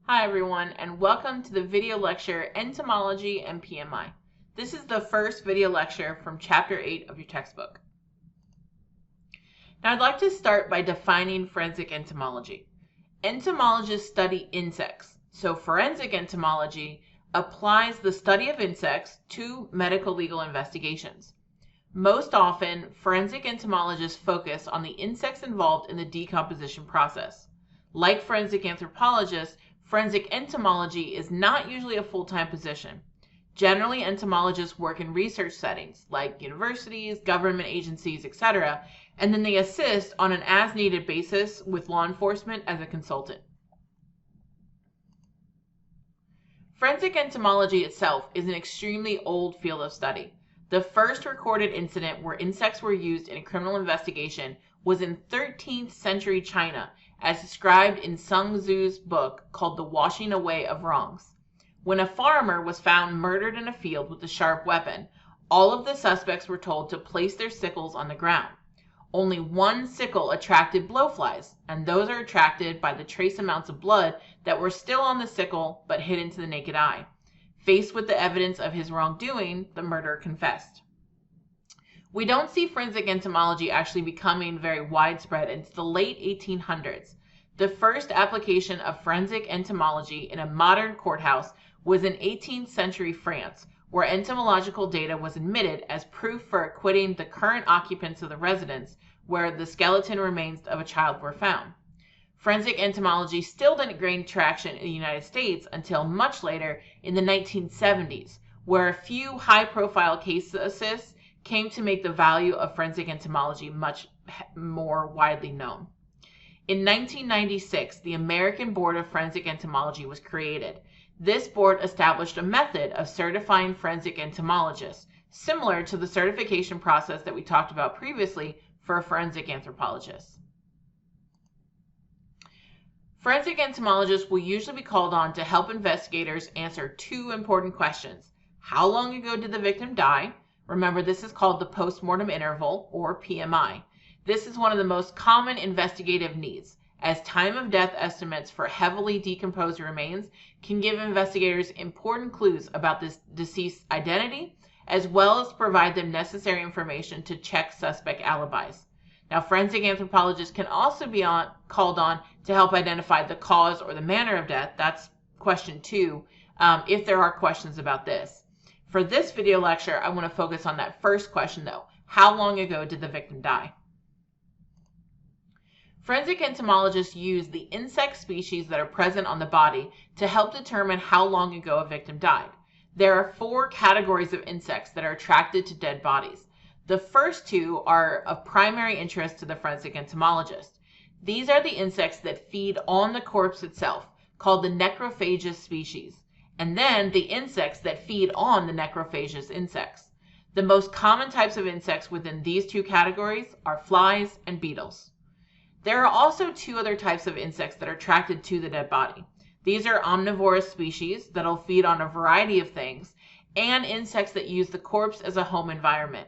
Hi everyone, and welcome to the video lecture Entomology and PMI. This is the first video lecture from Chapter 8 of your textbook. Now I'd like to start by defining forensic entomology. Entomologists study insects, so forensic entomology applies the study of insects to medical legal investigations. Most often, forensic entomologists focus on the insects involved in the decomposition process. Like forensic anthropologists, forensic entomology is not usually a full-time position. Generally, entomologists work in research settings like universities, government agencies, etc., and then they assist on an as-needed basis with law enforcement as a consultant. Forensic entomology itself is an extremely old field of study. The first recorded incident where insects were used in a criminal investigation was in 13th century China, as described in Sun Tzu's book called The Washing Away of Wrongs. When a farmer was found murdered in a field with a sharp weapon, all of the suspects were told to place their sickles on the ground. Only one sickle attracted blowflies, and those are attracted by the trace amounts of blood that were still on the sickle but hidden to the naked eye. Faced with the evidence of his wrongdoing, the murderer confessed. We don't see forensic entomology actually becoming very widespread until the late 1800s. The first application of forensic entomology in a modern courthouse was in 18th century France, where entomological data was admitted as proof for acquitting the current occupants of the residence where the skeleton remains of a child were found. Forensic entomology still didn't gain traction in the United States until much later in the 1970s, where a few high-profile cases came to make the value of forensic entomology much more widely known. In 1996, the American Board of Forensic Entomology was created. This board established a method of certifying forensic entomologists, similar to the certification process that we talked about previously for forensic anthropologists. Forensic entomologists will usually be called on to help investigators answer two important questions. How long ago did the victim die? Remember, this is called the postmortem interval, or PMI. This is one of the most common investigative needs, as time of death estimates for heavily decomposed remains can give investigators important clues about this deceased's identity, as well as provide them necessary information to check suspect alibis. Now, forensic anthropologists can also be called on to help identify the cause or the manner of death. That's question 2, if there are questions about this. For this video lecture, I want to focus on that first question though. How long ago did the victim die? Forensic entomologists use the insect species that are present on the body to help determine how long ago a victim died. There are 4 categories of insects that are attracted to dead bodies. The first 2 are of primary interest to the forensic entomologist. These are the insects that feed on the corpse itself, called the necrophagous species, and then the insects that feed on the necrophagous insects. The most common types of insects within these 2 categories are flies and beetles. There are also 2 other types of insects that are attracted to the dead body. These are omnivorous species that'll feed on a variety of things, and insects that use the corpse as a home environment.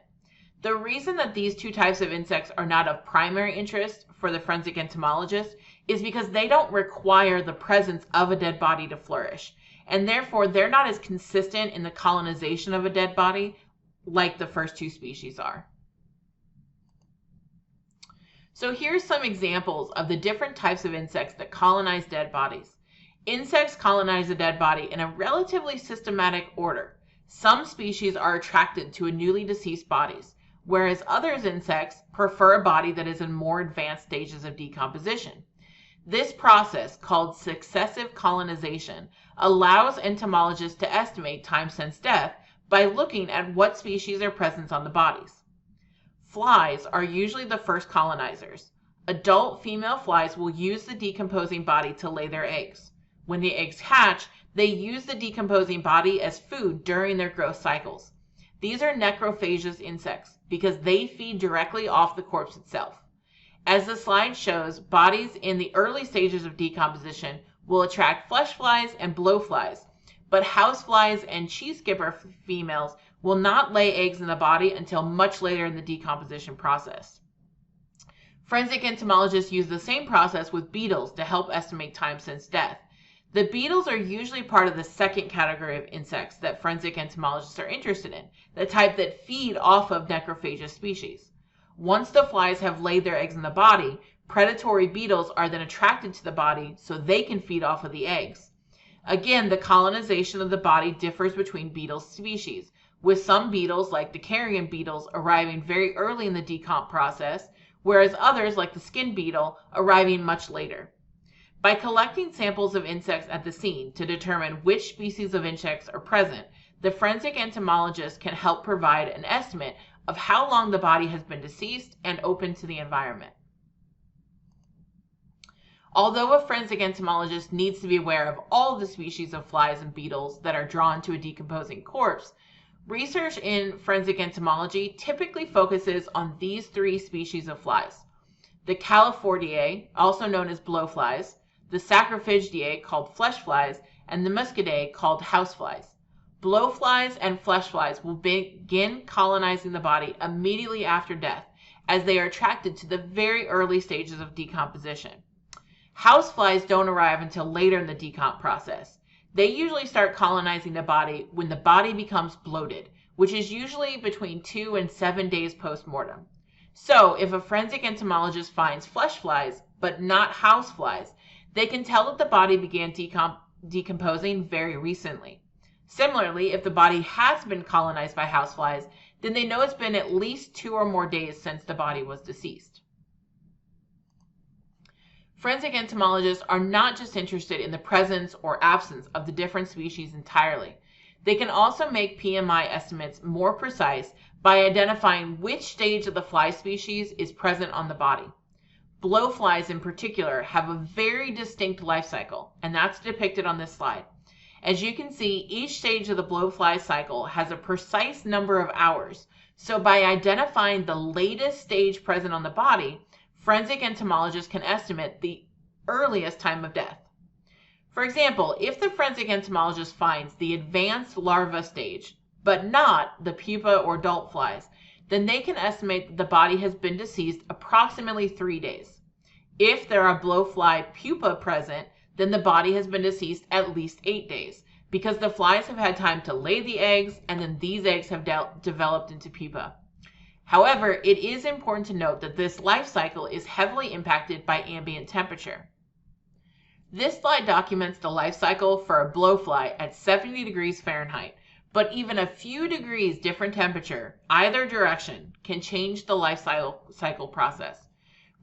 The reason that these 2 types of insects are not of primary interest for the forensic entomologist is because they don't require the presence of a dead body to flourish, and therefore they're not as consistent in the colonization of a dead body like the first 2 species are. So here's some examples of the different types of insects that colonize dead bodies. Insects colonize a dead body in a relatively systematic order. Some species are attracted to a newly deceased bodies, whereas other insects prefer a body that is in more advanced stages of decomposition. This process, called successive colonization, allows entomologists to estimate time since death by looking at what species are present on the bodies. Flies are usually the first colonizers. Adult female flies will use the decomposing body to lay their eggs. When the eggs hatch, they use the decomposing body as food during their growth cycles. These are necrophagous insects because they feed directly off the corpse itself. As the slide shows, bodies in the early stages of decomposition will attract flesh flies and blowflies, but houseflies and cheese skipper females will not lay eggs in the body until much later in the decomposition process. Forensic entomologists use the same process with beetles to help estimate time since death. The beetles are usually part of the second category of insects that forensic entomologists are interested in, the type that feed off of necrophagous species. Once the flies have laid their eggs in the body, predatory beetles are then attracted to the body so they can feed off of the eggs. Again, the colonization of the body differs between beetle species, with some beetles, like the carrion beetles, arriving very early in the decomp process, whereas others, like the skin beetle, arriving much later. By collecting samples of insects at the scene to determine which species of insects are present, the forensic entomologist can help provide an estimate of how long the body has been deceased and open to the environment. Although a forensic entomologist needs to be aware of all the species of flies and beetles that are drawn to a decomposing corpse, research in forensic entomology typically focuses on these three species of flies: the Californiae, also known as blowflies, the Sacrifigidae, called flesh flies, and the Muscidae, called houseflies. Blowflies and flesh flies will begin colonizing the body immediately after death, as they are attracted to the very early stages of decomposition. Houseflies don't arrive until later in the decomp process. They usually start colonizing the body when the body becomes bloated, which is usually between 2 and 7 days post-mortem. So, if a forensic entomologist finds flesh flies, but not houseflies, they can tell that the body began decomposing very recently. Similarly, if the body has been colonized by houseflies, then they know it's been at least 2 or more days since the body was deceased. Forensic entomologists are not just interested in the presence or absence of the different species entirely. They can also make PMI estimates more precise by identifying which stage of the fly species is present on the body. Blowflies in particular have a very distinct life cycle, and that's depicted on this slide. As you can see, each stage of the blowfly cycle has a precise number of hours, so by identifying the latest stage present on the body, forensic entomologists can estimate the earliest time of death. For example, if the forensic entomologist finds the advanced larva stage, but not the pupa or adult flies, then they can estimate that the body has been deceased approximately 3 days. If there are blowfly pupa present, then the body has been deceased at least 8 days, because the flies have had time to lay the eggs, and then these eggs have developed into pupa. However, it is important to note that this life cycle is heavily impacted by ambient temperature. This slide documents the life cycle for a blowfly at 70 degrees Fahrenheit, but even a few degrees different temperature, either direction, can change the life cycle process.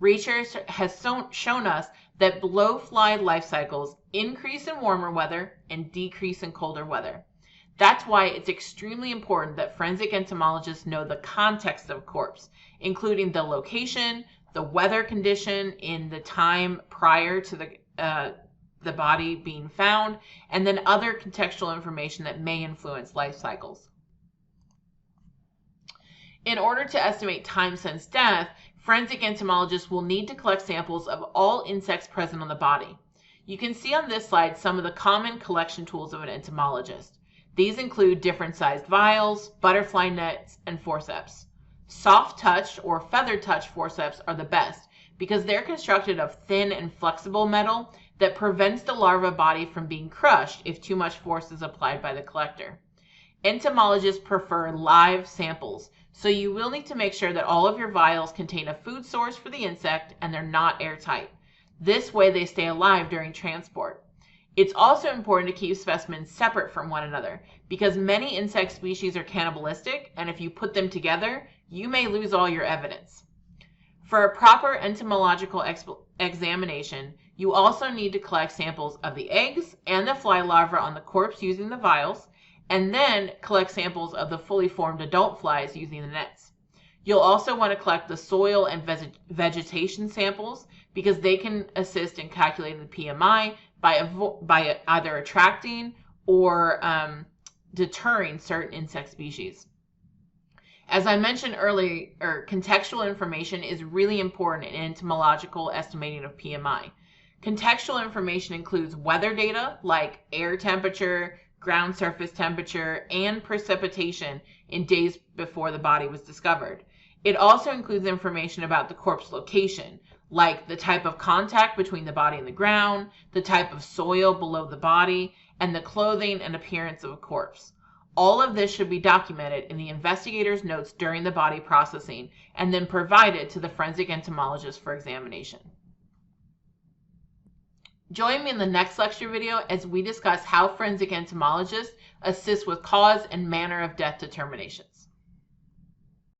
Research has shown us that blowfly life cycles increase in warmer weather and decrease in colder weather. That's why it's extremely important that forensic entomologists know the context of a corpse, including the location, the weather condition in the time prior to the body being found, and then other contextual information that may influence life cycles. In order to estimate time since death, forensic entomologists will need to collect samples of all insects present on the body. You can see on this slide some of the common collection tools of an entomologist. These include different sized vials, butterfly nets, and forceps. Soft touch or feather touch forceps are the best because they're constructed of thin and flexible metal that prevents the larva body from being crushed if too much force is applied by the collector. Entomologists prefer live samples, so you will need to make sure that all of your vials contain a food source for the insect and they're not airtight. This way they stay alive during transport. It's also important to keep specimens separate from one another because many insect species are cannibalistic, and if you put them together, you may lose all your evidence. For a proper entomological examination, you also need to collect samples of the eggs and the fly larvae on the corpse using the vials, and then collect samples of the fully formed adult flies using the nets. You'll also want to collect the soil and vegetation samples because they can assist in calculating the PMI by either attracting or deterring certain insect species. As I mentioned earlier, contextual information is really important in entomological estimating of PMI. Contextual information includes weather data like air temperature, ground surface temperature, and precipitation in days before the body was discovered. It also includes information about the corpse location, like the type of contact between the body and the ground, the type of soil below the body, and the clothing and appearance of a corpse. All of this should be documented in the investigator's notes during the body processing and then provided to the forensic entomologist for examination. Join me in the next lecture video as we discuss how forensic entomologists assist with cause and manner of death determinations.